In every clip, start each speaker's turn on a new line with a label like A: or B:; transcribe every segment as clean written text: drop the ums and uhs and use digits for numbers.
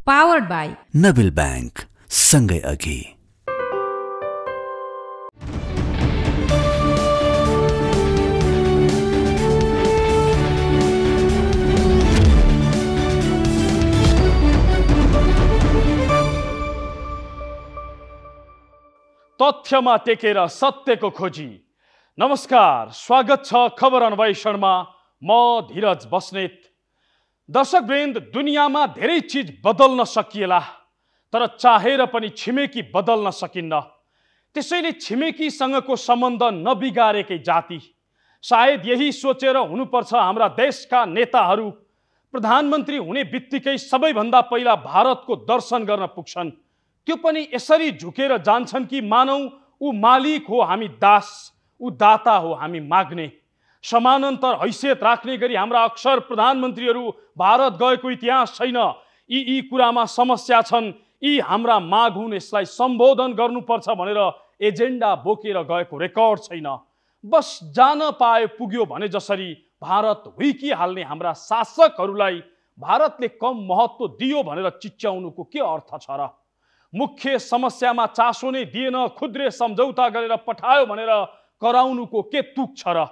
A: Powered by
B: Nabil bank, सँगै अघि।
C: तथ्यमा टेकेर सत्यको खोजी। नमस्कार, स्वागत छ खबर अन्वेषणमा। म धीरज बस्नेत। दर्शकवृन्द, दुनियाँमा धेरै चीज बदल्न सकिएला, तर चाहेर पनि छिमेकी बदल्न सकिन्न। त्यसैले छिमेकीसँगको सम्बन्ध नबिगारेकै जाति। सायद यही सोचेर हुनुपर्छ हाम्रा देशका नेताहरू प्रधानमन्त्री हुने बित्तिकै सबैभन्दा पहिला भारतको दर्शन गर्न पुग्छन्। त्यो पनि यसरी झुकेर जान्छन् कि मानौ ऊ मालिक हो, हामी दास, ऊ दाता हो, हामी माग्ने। समानान्तर हैसियत राख्ने गरी हाम्रा अक्सर प्रधानमन्त्रीहरू भारत गएको इतिहास छैन। यी कुरामा समस्या छन्, यी हाम्रा माग हुन्, यसलाई सम्बोधन गर्नुपर्छ भनेर एजेन्डा बोकेर गएको रेकर्ड छैन। बस जान पाए पुग्यो भने जसरी भारत हुइकिहाल्ने हाम्रा शासकहरूलाई भारतले कम महत्त्व दियो भनेर चिच्याउनुको के अर्थ छ र? मुख्य समस्यामा चासो नै दिएन, खुद्रे सम्झौता गरेर पठायो भनेर कराउनुको के तुक छ र?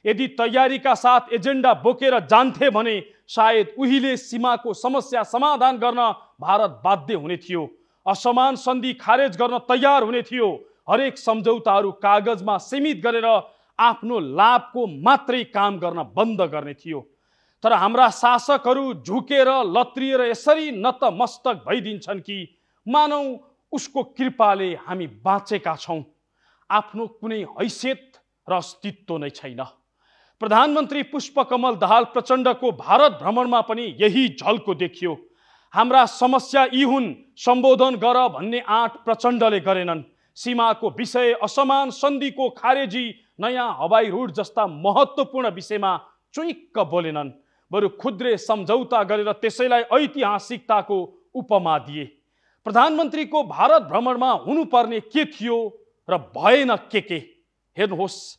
C: यदि तयारीका साथ एजेन्डा बोकेर जान्थे भने सायद उहिले सीमाको समस्या समाधान गर्न भारत बाध्य हुने थियो। असमान सन्धि खारेज गर्न तयार हुने थियो। हरेक सम्झौताहरू कागजमा सीमित गरेर आफ्नो लाभको मात्रै काम गर्न बन्द गर्ने थियो। तर हाम्रा शासकहरू झुकेर लत्रिएर यसरी नतमस्तक भइदिन्छन् कि मानौ उसको कृपाले हामी बाँचेका छौँ। आफ्नो कुनै हैसियत र अस्तित्व नै छैन। प्रधानमन्त्री पुष्पकमल दाहाल प्रचण्डको भारत भ्रमणमा पनि यही झल्को देखियो। हाम्रा समस्या यी हुन्, सम्बोधन गर भन्ने आँट प्रचण्डले गरेनन्। सीमाको विषय, असमान सन्धिको खारेजी, नयाँ हवाई रुट जस्ता महत्त्वपूर्ण विषयमा चुइक्क बोलेनन्। बरु खुद्रे सम्झौता गरेर त्यसैलाई ऐतिहासिकताको उपमा दिए। प्रधानमन्त्रीको भारत भ्रमणमा हुनुपर्ने के थियो र भएन के? हेर्नुहोस्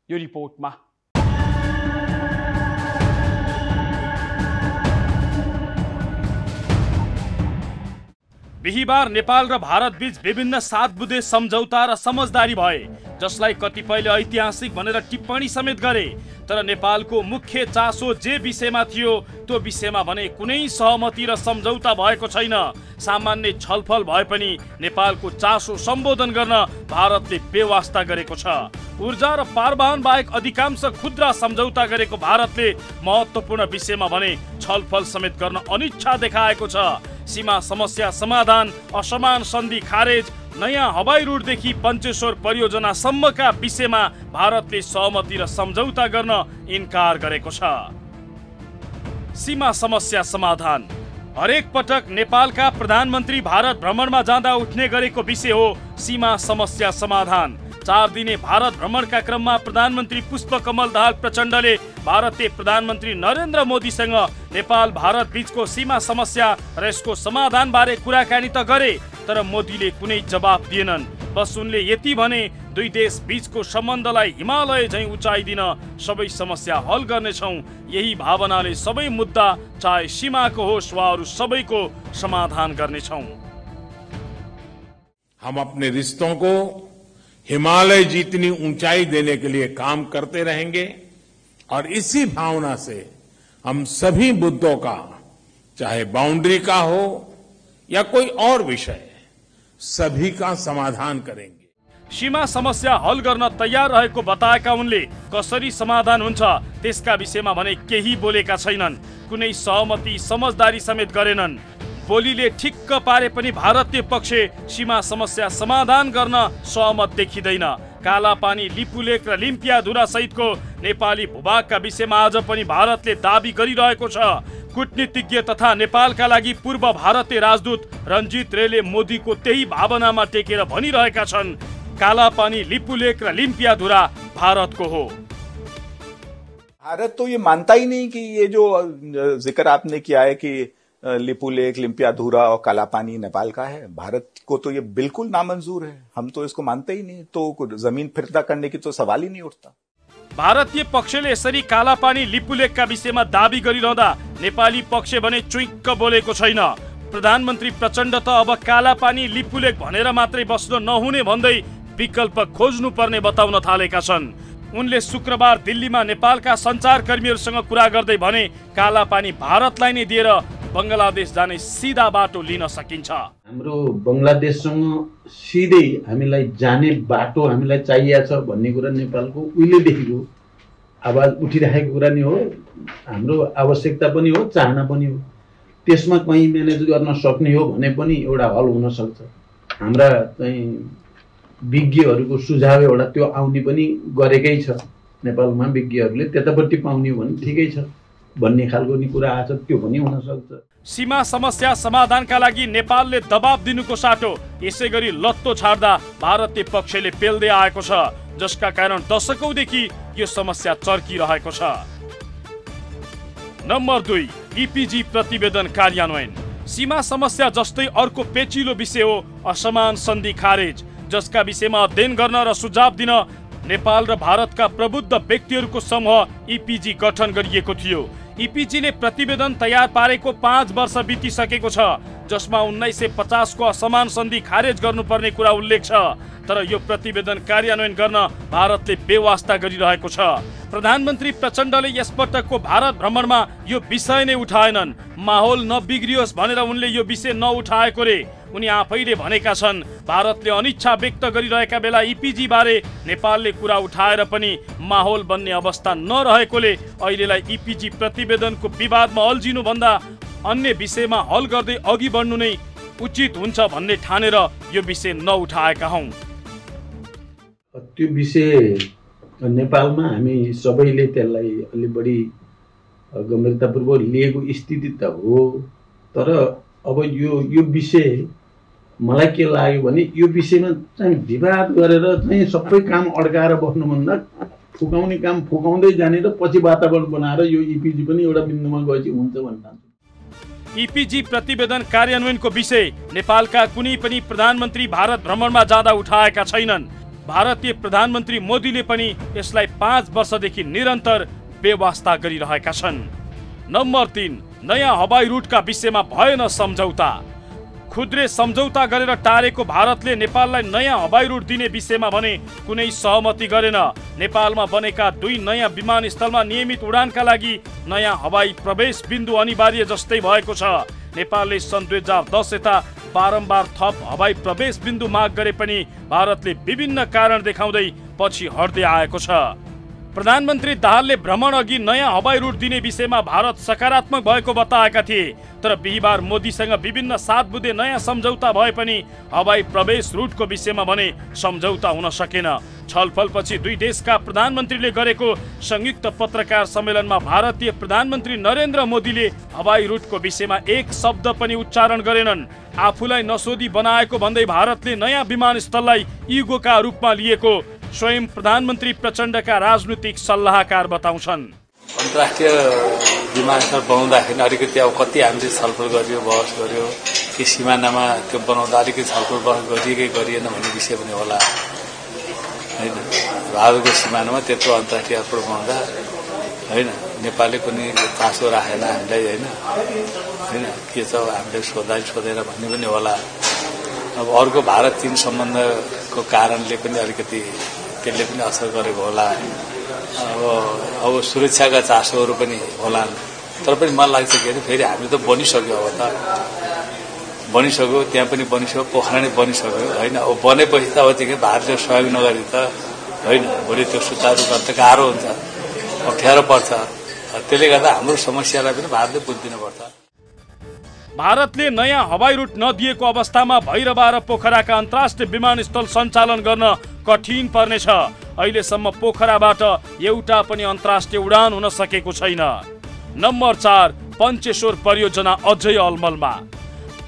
C: यो रिपोर्टमा। बिहिबार नेपाल र भारत बीच विभिन्न 7 बुँदे सम्झौता र समझदारी भए, जसलाई कतिपयले ऐतिहासिक भनेर टिप्पणी समेत गरे। तर नेपालको मुख्य चासो जे विषयमा थियो त्यो विषयमा भने कुनै सहमति र सम्झौता भएको छैन। सामान्य छलफल भए पनि नेपालको चासो सम्बोधन गर्न भारतले बेवास्ता गरेको छ। ऊर्जा र पारवाहन बाहेक अधिकांश खुद्रा सम्झौता गरेको भारतले महत्त्वपूर्ण विषयमा भने छलफल समेत गर्न अनिच्छा देखाएको छ। सीमा समस्या समाधान, असमान सन्धि खारेज, नयाँ हवाई रुटदेखि पञ्चेश्वर परियोजनासम्मका विषयमा भारतले सहमति र सम्झौता गर्न इन्कार गरेको छ। सीमा समस्या समाधान हरेक पटक नेपालका प्रधानमन्त्री भारत भ्रमणमा जाँदा उठ्ने गरेको विषय हो सीमा समस्या समाधान। 4 दिने भारत भ्रमणका क्रममा प्रधानमन्त्री पुष्पकमल दाहाल प्रचण्डले भारतीय प्रधानमन्त्री नरेन्द्र मोदीसँग नेपाल भारत बीचको सीमा समस्या र यसको समाधान बारे कुराकानी त गरे, तर मोदीले कुनै जवाफ दिएनन्। बस उनले यति भने, दुई देश बीचको सम्बन्धलाई हिमालय झैँ उचाइ दिन सबै समस्या हल गर्नेछौँ। यही भावनाले सबै मुद्दा, चाहे सीमाको होस् वा अरू सबैको समाधान गर्नेछौँ।
D: हम अपने रिश्तों को हिमालय जितनी ऊंचाई देने के लिए काम करते रहेंगे और इसी भावना से हम सभी मुद्दों का, चाहे बाउंड्री का हो या कोई और विषय, सभी का समाधान करेंगे।
C: सीमा समस्या हल गर्न तयार रहेको बताएका उनले कसरी समाधान हुन्छ त्यसका विषयमा भने केही बोलेका छैनन्। कुनै सहमति समझदारी समेत गरेनन्। बोलीले ठिक्क पारे पनि भारतीय पक्ष सीमा समस्या समाधान गर्न सहमत देखिँदैन। कालापानी, लिपुलेक र लिम्पियाधुरा सहितको नेपाली भूभागका विषयमा आज पनि भारतले दाबी गरिरहेको छ। कूटनीतिज्ञ तथा नेपालका लागि पूर्व भारतीय राजदूत रञ्जित रेले मोदीको त्यही भावनामा टेकेर भनिरहेका छन्, कालापानी, लिपुलेक र लिम्पियाधुरा भारतको हो।
E: भारत तो ये मानता ही नहीं कि ये जो जिक्र आपने किया है कि लिपुलेक, लिम्पियाधुरा और कालापानी नेपाल का है, भारत को तो ये बिल्कुल नामंजूर है। हम तो इसको मानते ही नहीं, तो जमीन फिरता करने की तो सवाल ही नहीं उठता।
C: भारतीय पक्षले यसरी कालापानी, लिपुलेकका विषयमा दाबी गरिरहँदा नेपाली पक्ष भने चुइक्क बोलेको छैन। प्रधानमन्त्री प्रचण्ड त अब कालापानी लिपुलेक भनेर मात्रै बस्न नहुने भन्दै विकल्प खोज्नुपर्ने बताउन थालेका छन्। उनले शुक्रबार दिल्लीमा नेपालका सञ्चारकर्मीहरूसँग कुरा गर्दै भने कालापानी भारतलाई नै दिएर बङ्गलादेश जाने सिधा बाटो लिन सकिन्छ।
A: हाम्रो बङ्गलादेशसँग सिधै हामीलाई जाने बाटो हामीलाई चाहिएको छ भन्ने कुरा नेपालको उहिलेदेखिको आवाज उठिरहेको कुरा नै हो। हाम्रो आवश्यकता पनि हो, चाहना पनि हो। त्यसमा कहीँ म्यानेज गर्न सक्ने हो भने पनि एउटा हल हुन सक्छ। हाम्रा चाहिँ विज्ञहरूको सुझाव एउटा त्यो आउने पनि गरेकै छ। नेपालमा विज्ञहरूले त्यतापट्टि पाउने हो भने ठिकै छ भन्ने खालको नि कुरा आछ, त्यो पनि हुन सक्छ।
C: सीमा समस्या समाधानका लागि नेपालले दबाब दिनुको साटो यसै गरी लत्तो छाड्दा भारतीय पक्षले पेल्दै आएको छ, जसका कारण दशकौंदेखि यो समस्या चर्किरहेको छ। नम्बर 2, इपिजी प्रतिवेदन कार्यान्वयन। सीमा समस्या जस्तै अर्को पेचिलो विषय हो असमान सन्धि खारेज, जसका विषयमा अध्ययन गर्न र सुझाव दिन नेपाल र भारतका प्रबुद्ध व्यक्तिहरूको समूह इपिजी गठन गरिएको थियो। इपिजीले प्रतिवेदन तयार पारेको 5 वर्ष बितिसकेको छ, जसमा 1950 को असमान सन्धि खारेज गर्नुपर्ने कुरा उल्लेख छ। तर यो प्रतिवेदन कार्यान्वयन गर्न भारतले बेवास्ता गरिरहेको छ। प्रधानमन्त्री प्रचण्डले यसपटकको भारत भ्रमणमा यो विषय नै उठाएनन्। माहौल नबिग्रियोस् भनेर उनले यो विषय नउठाएको रे। उनी आफैले भनेका छन् भारतले अनिच्छा व्यक्त गरिरहेका बेला इपिजी बारे नेपालले कुरा उठाएर पनि माहौल बन्ने अवस्था नरहेकोले अहिलेलाई इपिजी प्रतिवेदनको विवादमा अल्झिनु भन्दा अन्य विषयमा हल गर्दै अघि बढ्नु नै उचित हुन्छ भन्ने ठानेर यो विषय नउठाएका हौं।
A: त्यो विषय नेपालमा हामी सबैले त्यसलाई अलि बढी गम्भीरतापूर्वक लिएको स्थिति त हो। तर अब यो विषय मलाई के लाग्यो भने यो विषयमा चाहिँ विवाद गरेर चाहिँ सबै काम अड्काएर बस्नुभन्दा फुकाउने काम फुकाउँदै जाने र पछि वातावरण बनाएर यो इपिजी पनि एउटा बिन्दुमा गएपछि हुन्छ भन्ने।
C: इपिजी प्रतिवेदन कार्यान्वयनको विषय नेपालका कुनै पनि प्रधानमन्त्री भारत भ्रमणमा जाँदा उठाएका छैनन्। भारतीय प्रधानमन्त्री मोदीले पनि यसलाई 5 वर्षदेखि निरन्तर बेवास्ता गरिरहेका छन्। नम्बर 3, नयाँ हवाई रुटका विषयमा भएन सम्झौता। खुद्रे सम्झौता गरेर टारेको भारतले नेपाललाई नयाँ हवाई रुट दिने विषयमा भने कुनै सहमति गरेन। नेपालमा बनेका 2 नयाँ विमानस्थलमा नियमित उडानका लागि नयाँ हवाई प्रवेश बिन्दु अनिवार्य जस्तै भएको छ। नेपालले सन् 2010 यता बारम्बार थप हवाई प्रवेश बिन्दु माग गरे पनि भारतले विभिन्न कारण देखाउँदै पछि हट्दै आएको छ। प्रधानमन्त्री दाहालले भ्रमण अघि नयाँ हवाई रुट दिने विषयमा भारत सकारात्मक भएको बताएका थिए। तर बिहिबार मोदीसँग विभिन्न 7 बुँदे नयाँ सम्झौता भए पनि हवाई प्रवेश रुटको विषयमा भने सम्झौता हुन सकेन। छलफलपछि 2 देशका प्रधानमन्त्रीले गरेको संयुक्त पत्रकार सम्मेलनमा भारतीय प्रधानमन्त्री नरेन्द्र मोदीले हवाई रुटको विषयमा एक शब्द पनि उच्चारण गरेनन्। आफूलाई नसोधी बनाएको भन्दै भारतले नयाँ विमानस्थललाई इगोका रूपमा लिएको स्वयं प्रधानमन्त्री प्रचण्डका राजनीतिक सल्लाहकार बताउँछन्।
F: अन्तर्राष्ट्रिय विमानस्थल बनाउँदाखेरि अलिकति अब कति हामीले छलफल गरियो, बहस गरियो कि सिमानामा त्यो बनाउँदा अलिकति छलफल बहस गरिएकै गरिएन भन्ने विषय पनि होला हैन। भारतको सिमानामा त्यत्रो अन्तर्राष्ट्रिय एयरपोर्ट बनाउँदा हैन नेपालले पनि चासो राखेन हामीलाई हैन के छ हामीले सोधेर भन्ने पनि होला। अब अर्को भारत चीन सम्बन्धको कारणले पनि अलिकति त्यसले पनि असर गरेको होला। अब सुरक्षाका चासोहरू पनि होला। तर पनि मलाई लाग्छ कि फेरि हामीले त बनिसक्यो, अब त बनिसक्यो, त्यहाँ पनि बनिसक्यो, पोखरा नै बनिसक्यो होइन। अब बनेपछि त अब चाहिँ भारतले सहयोग नगरी त होइन भोलि त्यो सुचारू गर्न त गाह्रो हुन्छ, अप्ठ्यारो पर्छ। त्यसले गर्दा हाम्रो समस्यालाई पनि भारतले बुझिदिनुपर्छ।
C: भारतले नयाँ हवाई रुट नदिएको अवस्थामा भैरवा र पोखराका अन्तर्राष्ट्रिय विमानस्थल सञ्चालन गर्न कठिन पर्नेछ। अहिलेसम्म पोखराबाट एउटा पनि अन्तर्राष्ट्रिय उडान हुन सकेको छैन। नम्बर 4, पञ्चेश्वर परियोजना अझै अलमलमा।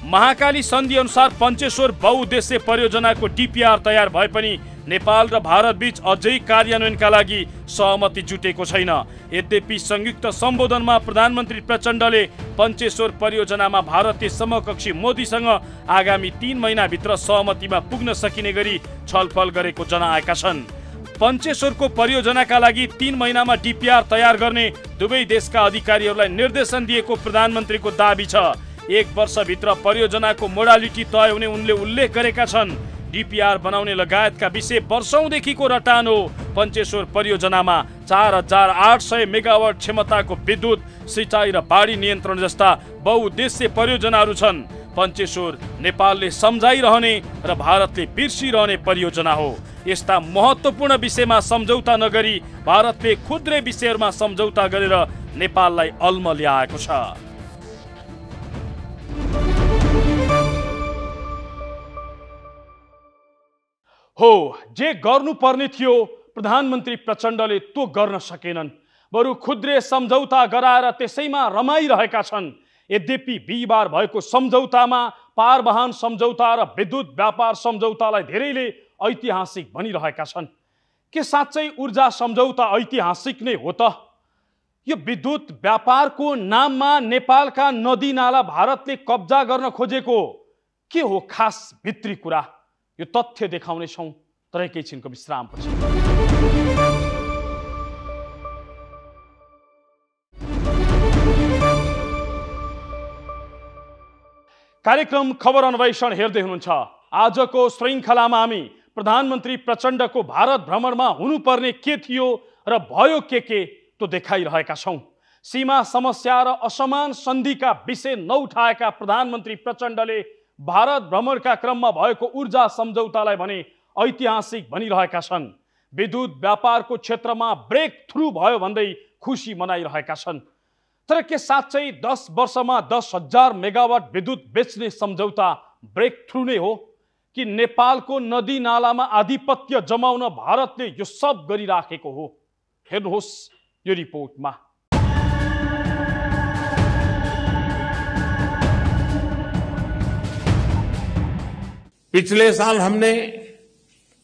C: महाकाली सन्धि अनुसार पञ्चेश्वर बहुउद्देश्य परियोजनाको डीपीआर तयार भए पनि नेपाल र भारत बीच अझै कार्यान्वयनका लागि सहमति जुटेको छैन। यद्यपि संयुक्त सम्बोधनमा प्रधानमन्त्री प्रचण्डले पञ्चेश्वर परियोजनामा भारतीय समकक्षी मोदीसँग आगामी 3 महिनाभित्र सहमतिमा पुग्न सकिने गरी छलफल गरेको जनाएका छन्। पञ्चेश्वरको परियोजनाका लागि 3 महिनामा डीपीआर तयार गर्ने दुवै देशका अधिकारीहरूलाई निर्देशन दिएको प्रधानमन्त्रीको दाबी छ। 1 वर्षभित्र परियोजनाको मोडालिटी तय हुने उनले उल्लेख गरेका छन्। डीपीआर बनाउने लगायतका विषय वर्षौंदेखिको रटान हो। पञ्चेश्वर परियोजनामा 4800 मेगावाट क्षमताको विद्युत, सिँचाइ र बाढी नियन्त्रण जस्ता बहुउद्देश्य परियोजनाहरू छन्। पञ्चेश्वर नेपालले सम्झाइरहने र भारतले बिर्सिरहने परियोजना हो। यस्ता महत्त्वपूर्ण विषयमा सम्झौता नगरी भारतले खुद्रै विषयहरूमा सम्झौता गरेर नेपाललाई अल्म ल्याएको छ। हो, जे गर्नुपर्ने थियो प्रधानमन्त्री प्रचण्डले त्यो गर्न सकेनन्। बरु खुद्रे सम्झौता गराएर त्यसैमा रमाइरहेका छन्। यद्यपि बिहिबार भएको सम्झौतामा पारवाहन सम्झौता र विद्युत व्यापार सम्झौतालाई धेरैले ऐतिहासिक भनिरहेका छन्। के साँच्चै ऊर्जा सम्झौता ऐतिहासिक नै हो त? यो विद्युत व्यापारको नाममा नेपालका नदी नाला भारतले कब्जा गर्न खोजेको के हो खास भित्री कुरा? यो तथ्य देखाउनेछौँ तर एकैछिनको विश्रामपछि। कार्यक्रम खबर अन्वेषण हेर्दै हुनुहुन्छ। आजको श्रृङ्खलामा हामी प्रधानमन्त्री प्रचण्डको भारत भ्रमणमा हुनुपर्ने के थियो र भयो के त्यो देखाइरहेका छौँ। सीमा समस्या र असमान सन्धिका विषय नउठाएका प्रधानमन्त्री प्रचण्डले भारत भ्रमणका क्रममा भएको ऊर्जा सम्झौतालाई भने ऐतिहासिक भनिरहेका छन्। विद्युत व्यापारको क्षेत्रमा ब्रेक थ्रु भयो भन्दै खुसी मनाइरहेका छन्। तर के साँच्चै 10 वर्षमा 10,000 मेगावाट विद्युत बेच्ने सम्झौता ब्रेक थ्रु नै हो कि नेपालको नदी नालामा आधिपत्य जमाउन भारतले यो सब गरिराखेको हो? हेर्नुहोस् यो रिपोर्टमा।
D: पिछले साल हमने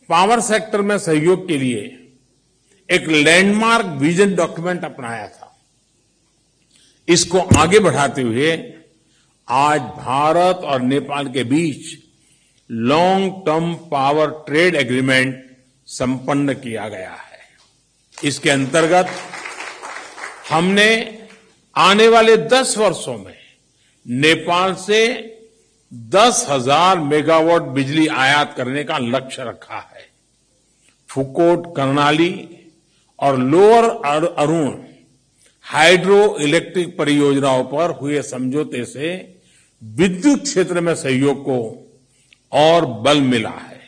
D: पावर सेक्टर में सहयोग के लिए एक लैंडमार्क विजन डॉक्यूमेंट अपनाया था। इसको आगे बढ़ाते हुए आज भारत और नेपाल के बीच long term power trade agreement संपन्न किया गया है। इसके अंतर्गत हमने आने वाले 10 वर्षों में नेपाल से 10,000 मेगावाट बिजली आयात करने का लक्ष्य रखा है। फुकोट, कर्णाली और लोअर अरुण हाइड्रो इलेक्ट्रिक परियोजनाओं पर हुए समझौते से विद्युत क्षेत्र में सहयोग को और बल मिला है।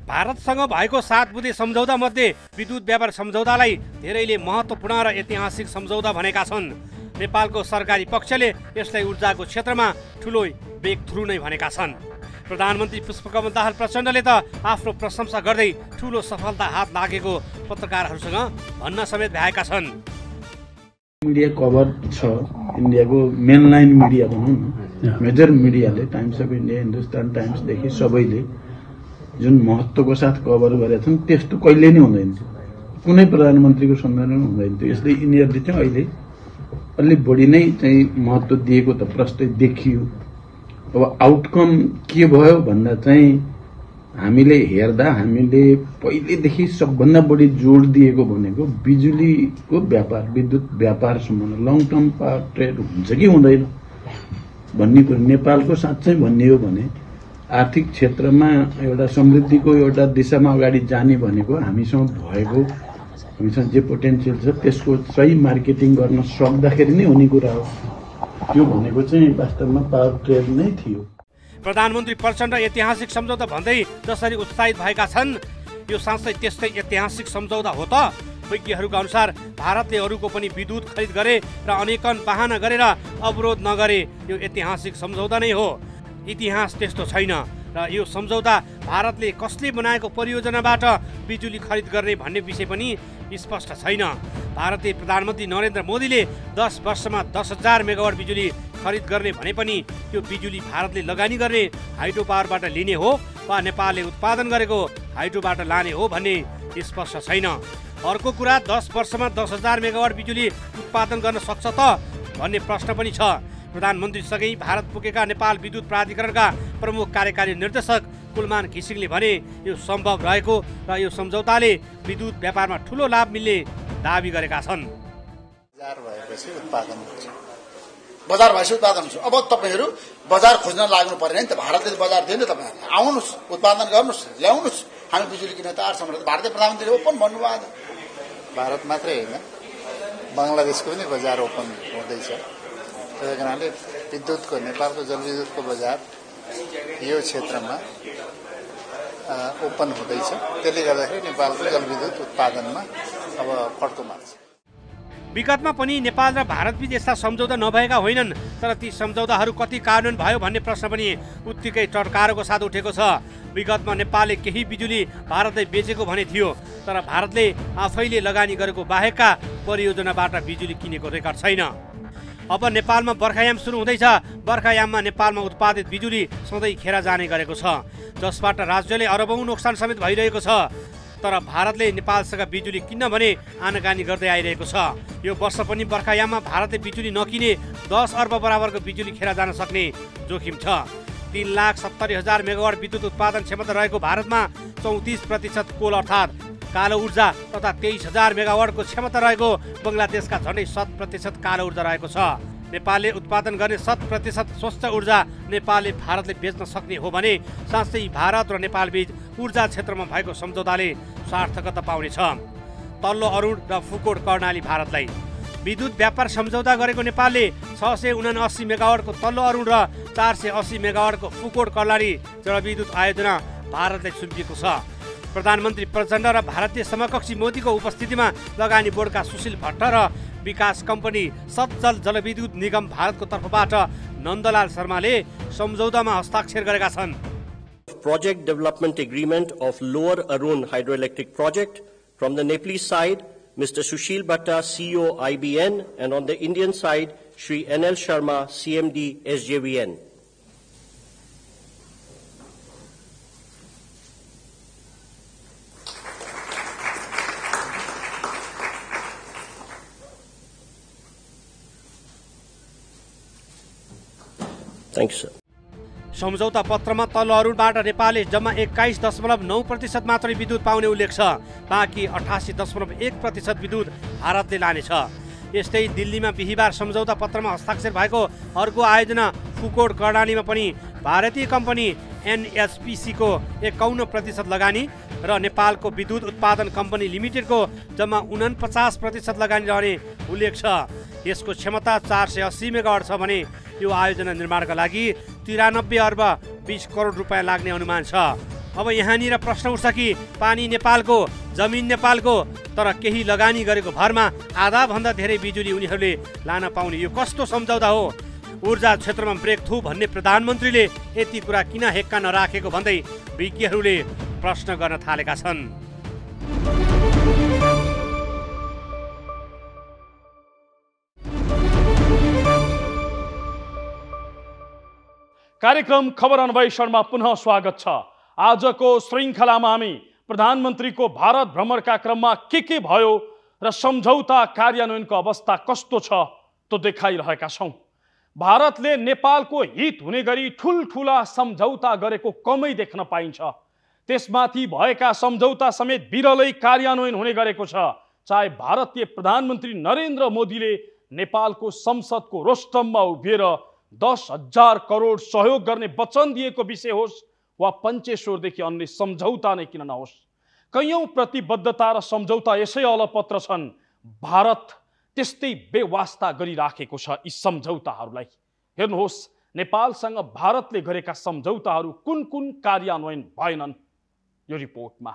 G: भारतसँग भएको 7 बुँदे सम्झौता मध्ये विद्युत व्यापार सम्झौतालाई धेरैले महत्त्वपूर्ण र ऐतिहासिक सम्झौता भनेका छन्। नेपालको सरकारी पक्षले यसलाई ऊर्जाको क्षेत्रमा ठूलो ब्रेक थ्रु नै भनेका छन्। प्रधानमन्त्री पुष्पकमल दाहाल प्रचण्डले त आफ्नो प्रशंसा गर्दै ठूलो सफलता हात लागेको पत्रकारहरूसँग भन्न समेत भएका छन्।
A: मिडिया कभर छ, इन्डियाको मेनलाइन मिडिया भनौँ न, मेजर मिडियाले times of India, Hindustan times देखि सबैले जुन महत्त्वको साथ कभर गरेका छन् त्यस्तो कहिले नै हुँदैन थियो। कुनै प्रधानमन्त्रीको सन्दर्भमा हुँदैन थियो। यसले यिनीहरूले चाहिँ अहिले अलिक बढी नै चाहिँ महत्त्व दिएको त प्रष्टै देखियो। अब आउटकम के भयो भन्दा चाहिँ हामीले हेर्दा हामीले पहिलेदेखि सबभन्दा बढी जोड दिएको भनेको बिजुलीको व्यापार, विद्युत व्यापारसम्म लङ टर्म पावर ट्रेड हुन्छ कि हुँदैन भन्ने कुरा। नेपालको साँच्चै भन्ने हो भने आर्थिक क्षेत्रमा एउटा समृद्धिको एउटा दिशामा अगाडि जाने भनेको हामीसँग भएको, हामीसँग जे पोटेन्सियल छ त्यसको सही मार्केटिङ गर्न सक्दाखेरि नै हुने कुरा हो। त्यो भनेको चाहिँ वास्तवमा पावर ट्रेड नै थियो।
G: प्रधानमन्त्री प्रचण्ड ऐतिहासिक सम्झौता भन्दै जसरी उत्साहित भएका छन्, यो साँच्चै त्यस्तै ऐतिहासिक सम्झौता हो त? विज्ञहरूका अनुसार भारतले अरूको पनि विद्युत खरिद गरे र अनेकन बहाना गरेर अवरोध नगरे यो ऐतिहासिक सम्झौता नै हो। इतिहास त्यस्तो छैन र यो सम्झौता भारतले कसले बनाएको परियोजनाबाट बिजुली खरिद गर्ने भन्ने विषय पनि स्पष्ट छैन। भारतीय प्रधानमन्त्री नरेन्द्र मोदीले 10 वर्षमा 10,000 मेगावाट बिजुली खरिद गर्ने भने पनि त्यो बिजुली भारतले लगानी गर्ने हाइड्रो पावरबाट लिने हो वा नेपालले उत्पादन गरेको हाइड्रोबाट लाने हो भन्ने स्पष्ट छैन। अर्को कुरा, 10 वर्षमा 10,000 मेगावाट बिजुली उत्पादन गर्न सक्छ त भन्ने प्रश्न पनि छ। प्रधानमन्त्रीसँगै भारत पुगेका नेपाल विद्युत प्राधिकरणका प्रमुख कार्यकारी निर्देशक कुलमान घिसिङले भने यो सम्भव रहेको र यो सम्झौताले विद्युत व्यापारमा ठूलो लाभ मिल्ने दाबी गरेका छन्।
H: भएपछि उत्पादन हुन्छ, बजार भएपछि उत्पादन हुन्छ। अब तपाईहरू बजार खोज्न लाग्नु पर्दैन नि त, भारतले बजार दियो नि तपाईहरुले। आउनुस्, उत्पादन गर्नुस्, ल्याउनुस्, हामी बिजुली किन्न तयार छौँ भनेर भारतीय प्रधानमन्त्रीले ओपन भन्नुभयो आज। भारत मात्रै होइन, बङ्गलादेशको पनि बजार ओपन हुँदैछ। त्यसै कारणले विद्युतको, नेपालको जलविद्युतको बजार यो क्षेत्रमा ओपन हुँदैछ। त्यसले गर्दाखेरि नेपालको जलविद्युत उत्पादनमा अब फड्को मार्छ।
G: विगतमा पनि नेपाल र भारतबीच यस्ता सम्झौता नभएका होइनन्, तर ती सम्झौताहरू कति कार्यान्वयन भयो भन्ने प्रश्न पनि उत्तिकै टटकारोको साथ उठेको छ। विगतमा नेपालले केही बिजुली भारतलाई बेचेको भने थियो, तर भारतले आफैले लगानी गरेको बाहेकका परियोजनाबाट बिजुली किनेको रेकर्ड छैन। अब नेपालमा बर्खायाम सुरु हुँदैछ। बर्खायाममा नेपालमा उत्पादित बिजुली सधैँ खेर जाने गरेको छ, जसबाट राज्यले अरबौं नोक्सान समेत भइरहेको छ। तर भारतले नेपालसँग बिजुली किन्न भने आनाकानी गर्दै आइरहेको छ। यो वर्ष पनि बर्खायाममा भारतले बिजुली नकिने 10 अर्ब बराबरको बिजुली खेर जान सक्ने जोखिम छ। 3,70,000 मेगावाट विद्युत उत्पादन क्षमता रहेको भारतमा 34% कोल अर्थात् कालो ऊर्जा तथा 23,000 मेगावाटको क्षमता रहेको बङ्गलादेशका झन्डै 7% कालो ऊर्जा रहेको छ। नेपालले उत्पादन गर्ने 7% स्वच्छ ऊर्जा नेपालले भारतले बेच्न सक्ने हो भने साँच्चै भारत र नेपाल बीच ऊर्जा क्षेत्रमा भएको सम्झौताले सार्थकता पाउनेछ। तल्लो अरुण र फुकोट कर्णाली भारतलाई विद्युत व्यापार सम्झौता गरेको नेपालले 679 मेगावाटको तल्लो अरुण र 480 मेगावाटको फुकोट कर्णाली जलविद्युत आयोजना भारतलाई सुम्पिएको छ। प्रधानमन्त्री प्रचण्ड र भारतीय समकक्षी मोदीको उपस्थितिमा लगानी बोर्डका सुशील भट्ट र विकास कम्पनी सतजल जलविद्युत निगम भारतको तर्फबाट नन्दलाल शर्माले सम्झौतामा हस्ताक्षर गरेका छन्।
I: Project development agreement of Lower Arun hydroelectric project from the Nepalese side, Mr. Sushil Bhatta, CEO IBN, and on the Indian side, Shri NL Sharma, CMD SJVN. Thank you, sir.
G: सम्झौता पत्रमा तल्लो अरुणबाट नेपालले जम्मा 21.9% मात्रै विद्युत पाउने उल्लेख छ। बाँकी 88.1% विद्युत भारतले लानेछ। यस्तै दिल्लीमा बिहिबार सम्झौता पत्रमा हस्ताक्षर भएको अर्को आयोजना फुकोट कर्णालीमा पनि भारतीय कम्पनी NHPC को 51% लगानी र नेपालको विद्युत उत्पादन कम्पनी लिमिटेडको जम्मा 49% लगानी रहने उल्लेख छ। यसको क्षमता 480 मेगावाट छ भने यो आयोजना निर्माणका लागि 93 अर्ब 20 करोड रुपियाँ लाग्ने अनुमान छ। अब यहाँनिर प्रश्न उठ्छ कि पानी नेपालको, जमिन नेपालको, तर केही लगानी गरेको भरमा आधा भन्दा धेरै बिजुली उनीहरूले लान पाउने यो कस्तो सम्झौता हो? ऊर्जा क्षेत्रमा ब्रेक थ्रू भन्ने प्रधानमन्त्रीले यति कुरा किन हेक्का नराखेको भन्दै विज्ञहरूले प्रश्न गर्न थालेका छन्।
C: कार्यक्रम खबर अन्वेषणमा पुनः स्वागत छ। आजको श्रृङ्खलामा हामी प्रधानमन्त्रीको भारत भ्रमणका क्रममा के भयो र सम्झौता कार्यान्वयनको अवस्था कस्तो छ त्यो देखाइरहेका छौँ। भारतले नेपालको हित हुने गरी ठुलठुला सम्झौता गरेको कमै देख्न पाइन्छ। त्यसमाथि भएका सम्झौता समेत बिरलै कार्यान्वयन हुने गरेको छ। चाहे भारतीय प्रधानमन्त्री नरेन्द्र मोदीले नेपालको संसदको रोस्टममा उभिएर 10,000 करोड सहयोग गर्ने वचन दिएको विषय होस् वा पञ्चेश्वरदेखि अन्य सम्झौता नै किन नहोस्, कैयौं प्रतिबद्धता र सम्झौता यसै अलपत्र छन्। भारत त्यस्तै बेवास्ता गरिराखेको छ यी सम्झौताहरूलाई। हेर्नुहोस् नेपालसँग भारतले गरेका सम्झौताहरू कुन कुन कार्यान्वयन भएनन् यो रिपोर्टमा।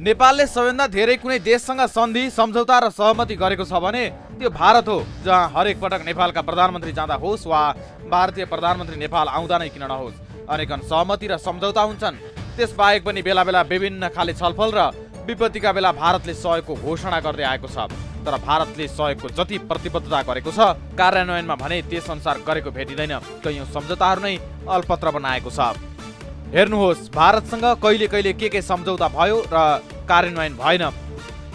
J: नेपालले सबैभन्दा धेरै कुनै देशसँग सन्धि, सम्झौता र सहमति गरेको छ भने त्यो भारत हो, जहाँ हरेक पटक नेपालका प्रधानमन्त्री जाँदा होस् वा भारतीय प्रधानमन्त्री नेपाल आउँदा नै किन नहोस् अनेकन सहमति र सम्झौता हुन्छन्। त्यसबाहेक पनि बेला बेला विभिन्न खाले छलफल र विपत्तिका बेला भारतले सहयोगको घोषणा गर्दै आएको छ। तर भारतले सहयोगको जति प्रतिबद्धता गरेको छ कार्यान्वयनमा भने त्यसअनुसार गरेको भेटिँदैन। कैयौं सम्झौताहरू नै अल्पत्र बनाएको छ। हेर्नुहोस् भारतसँग कहिले कहिले के सम्झौता भयो र कार्यान्वयन भएन।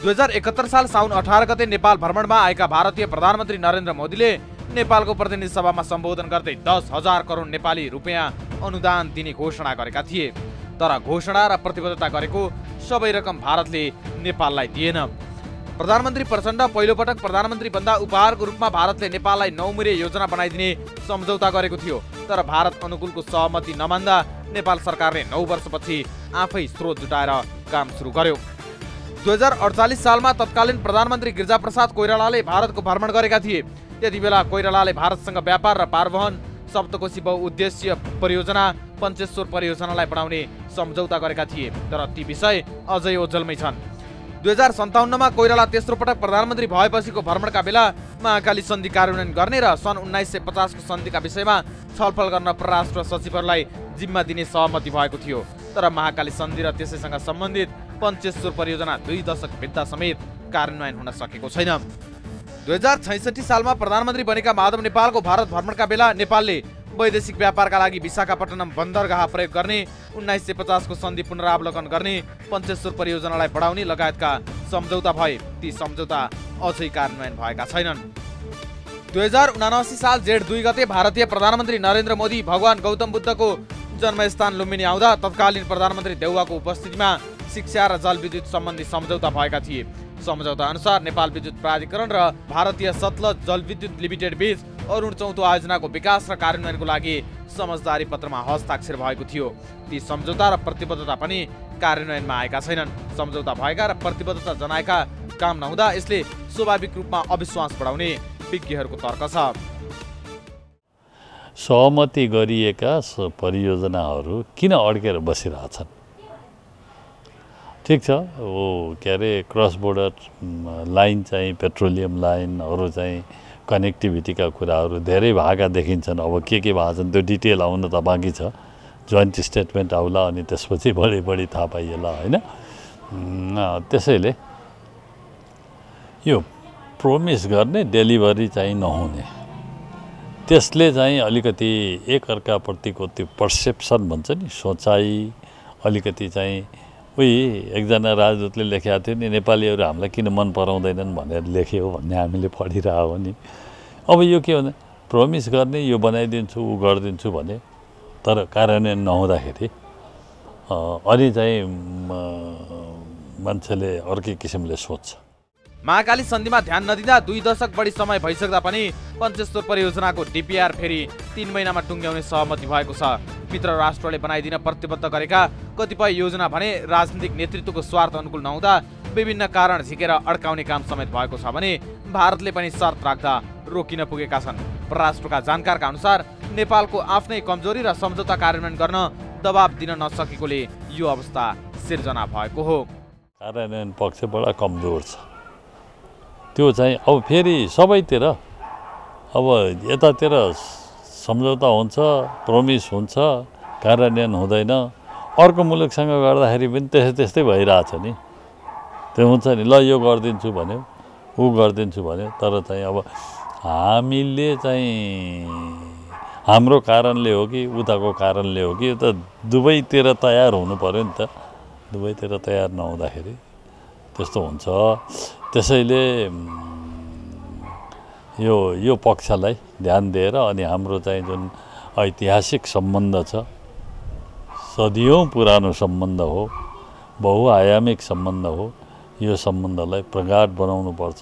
J: 2071 साल साउन 18 गते नेपाल भ्रमणमा आएका भारतीय प्रधानमन्त्री नरेन्द्र मोदीले नेपालको प्रतिनिधि सभामा सम्बोधन गर्दै 10,000 करोड नेपाली रुपियाँ अनुदान दिने घोषणा गरेका थिए। तर घोषणा र प्रतिबद्धता गरेको सबै रकम भारतले नेपाललाई दिएन। प्रधानमन्त्री प्रचण्ड पहिलोपटक प्रधानमन्त्री बन्दा उपहारको रूपमा भारतले नेपाललाई 9 मूरे योजना बनाइदिने सम्झौता गरेको थियो। तर भारत अनुकूलको सहमति नमान्दा नेपाल सरकारले 9 वर्षपछि आफै स्रोत जुटाएर काम सुरु गर्यो। 2048 सालमा तत्कालीन प्रधानमन्त्री गिरिजाप्रसाद कोइरालाले भारतको भ्रमण गरेका थिए। त्यति बेला कोइरालाले भारतसँग व्यापार र पारवहन, सप्तकोशी बहुउद्देश्य परियोजना, पञ्चेश्वर परियोजनालाई बढाउने सम्झौता गरेका थिए। तर ती विषय अझै ओझलमै छन्। 2057 मा कोइराला तेस्रो पटक प्रधानमन्त्री भएपछिको भ्रमणका बेला महाकाली सन्धि कार्यान्वयन गर्ने र सन् 1950 को सन्धिका विषयमा छलफल गर्न परराष्ट्र सचिवहरूलाई जिम्मा दिने सहमति भएको थियो। तर महाकाली सन्धि र त्यसैसँग सम्बन्धित पञ्चेश्वर परियोजना 2 दशक बित्दा समेत कार्यान्वयन हुन सकेको छैन। 2066 सालमा प्रधानमन्त्री बनेका माधव नेपालको भारत भ्रमणका बेला नेपालले वैदेशिक व्यापारका लागि विशाखापट्टनम बन्दरगाह प्रयोग गर्ने, 1950 को सन्धि पुनरावलोकन गर्ने, पञ्चेश्वर परियोजनालाई बढाउने लगायतका सम्झौता भए। ती सम्झौता अझै कार्यान्वयन भएका छैनन्। 2079 साल जेठ 2 गते भारतीय प्रधानमन्त्री नरेन्द्र मोदी भगवान गौतम बुद्धको जन्मस्थान लुम्बिनी आउँदा तत्कालीन प्रधानमन्त्री देउवाको उपस्थितिमा शिक्षा र जलविद्युत सम्बन्धी सम्झौता भएका थिए। सम्झौता अनुसार नेपाल विद्युत प्राधिकरण र भारतीय सतलज जलविद्युत लिमिटेड बीच अरुण 4औं आयोजनाको विकास र कार्यान्वयनको लागि समझदारी पत्रमा हस्ताक्षर भएको थियो। ती सम्झौता र प्रतिबद्धता पनि कार्यान्वयनमा आएका छैनन्। सम्झौता भएका र प्रतिबद्धता जनाएका काम नहुँदा यसले स्वाभाविक रूपमा अविश्वास बढाउने विज्ञहरूको तर्क छ।
K: सहमति गरिएका परियोजनाहरू किन अड्केर बसिरहेछन्? ठिक छ, वो के अरे क्रस बोर्डर लाइन चाहिँ पेट्रोलियम लाइनहरू चाहिँ कनेक्टिभिटीका कुराहरू धेरै भएका देखिन्छन्। अब के भएको छन् त्यो डिटेल आउन त बाँकी छ। जोइन्ट स्टेटमेन्ट आउला अनि त्यसपछि बढी थाहा पाइएला होइन। त्यसैले यो प्रोमिस गर्ने डेलिभरी चाहिँ नहुने, त्यसले चाहिँ अलिकति एकअर्काप्रतिको त्यो पर्सेप्सन भन्छ नि, सोचाइ अलिकति चाहिँ एकजना राजदूतले लेखेको थियो नि, नेपालीहरू हामीलाई किन मन पराउँदैनन् भनेर लेख्यो भन्ने हामीले पढिरहेको हो नि। अब यो के भन्दा प्रोमिस गर्ने, यो बनाइदिन्छु ऊ गरिदिन्छु भने तर कार्यान्वयन नहुँदाखेरि अनि चाहिँ मान्छेले अर्कै किसिमले सोच्छ।
J: महाकाली सन्धिमा ध्यान नदिँदा 2 दशक बढी समय भइसक्दा पनि पञ्चेश्वर परियोजनाको डिपिआर फेरि 3 महिनामा टुङ्ग्याउने सहमति भएको छ। मित्र राष्ट्रले बनाइदिन प्रतिबद्ध गरेका कतिपय योजना भने राजनीतिक नेतृत्वको स्वार्थ अनुकूल नहुँदा विभिन्न कारण झिकेर अड्काउने काम समेत भएको छ भने भारतले पनि शर्त राख्दा रोकिन पुगेका छन्। परराष्ट्रका जानकारका अनुसार नेपालको आफ्नै कमजोरी र सम्झौता कार्यान्वयन गर्न दबाब दिन नसकेकोले यो अवस्था सिर्जना भएको हो।
K: कार्यान्वयन पक्ष बडा कमजोर छ। त्यो चाहिँ अब फेरि सबैतिर अब यतातिर सम्झौता हुन्छ, प्रोमिस हुन्छ, कार्यान्वयन हुँदैन। अर्को मुलुकसँग गर्दाखेरि पनि त्यस्तै भइरहेछ नि। त्यो हुन्छ नि, ल यो गरिदिन्छु भन्यो, ऊ गरिदिन्छु भन्यो, तर चाहिँ अब हामीले चाहिँ हाम्रो कारणले हो कि उताको कारणले हो कि, त दुवैतिर तयार हुनु पर्यो नि त। दुवैतिर तयार नहुँदाखेरि त्यस्तो हुन्छ। त्यसैले यो पक्षलाई ध्यान दिएर अनि हाम्रो चाहिँ जुन ऐतिहासिक सम्बन्ध छ, सदियौँ पुरानो सम्बन्ध हो, बहुआयामिक सम्बन्ध हो, यो सम्बन्धलाई प्रगाढ बनाउनु पर्छ।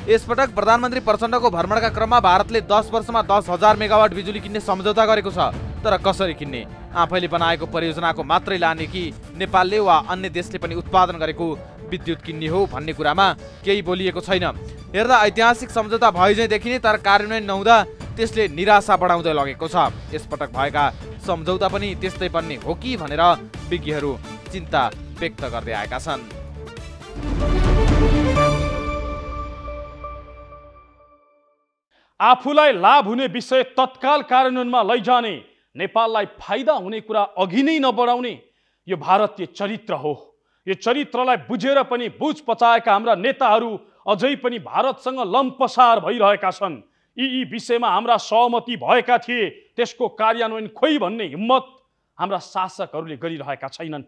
J: यसपटक प्रधानमन्त्री प्रचण्डको भ्रमणका क्रममा भारतले 10 वर्षमा 10,000 मेगावाट बिजुली किन्ने सम्झौता गरेको छ। तर कसरी किन्ने? आफैले बनाएको परियोजनाको मात्रै लाने कि नेपालले वा अन्य देशले पनि उत्पादन गरेको विद्युत किन्ने हो भन्ने कुरामा केही बोलिएको छैन। हेर्दा ऐतिहासिक सम्झौता भए झैँ देखिने, तर कार्यान्वयन नहुँदा त्यसले निराशा बढाउँदै लगेको छ। यसपटक भएका सम्झौता पनि त्यस्तै बन्ने हो कि भनेर विज्ञहरू चिन्ता व्यक्त गर्दै आएका छन्।
C: आफूलाई लाभ हुने विषय तत्काल कार्यान्वयनमा लैजाने, नेपाललाई फाइदा हुने कुरा अघि नै नबढाउने यो भारतीय चरित्र हो। यो चरित्रलाई बुझेर पनि बुझ पचाएका हाम्रा नेताहरू अझै पनि भारतसँग लम्पसार भइरहेका छन्। यी विषयमा हाम्रा सहमति भएका थिए, त्यसको कार्यान्वयन खोइ भन्ने हिम्मत हाम्रा शासकहरूले गरिरहेका छैनन्।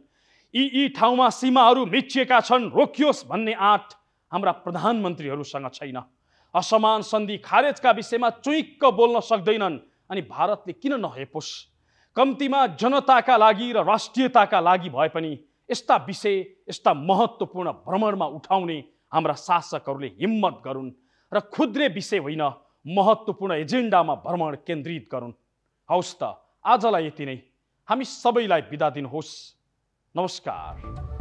C: यी ठाउँमा सीमाहरू मिचिएका छन्, रोकियोस् भन्ने आँट हाम्रा प्रधानमन्त्रीहरूसँग छैन। असमान सन्धि खारेजका विषयमा चुइक्क बोल्न सक्दैनन्, अनि भारतले किन नहेपोस्? कम्तीमा जनताका लागि र राष्ट्रियताका लागि भए पनि यस्ता विषय यस्ता महत्त्वपूर्ण भ्रमणमा उठाउने हाम्रा शासकहरूले हिम्मत गरून् र खुद्रे विषय होइन महत्त्वपूर्ण एजेन्डामा भ्रमण केन्द्रित गरून्। हौस् त आजलाई यति नै। हामी सबैलाई बिदा दिनुहोस्। नमस्कार।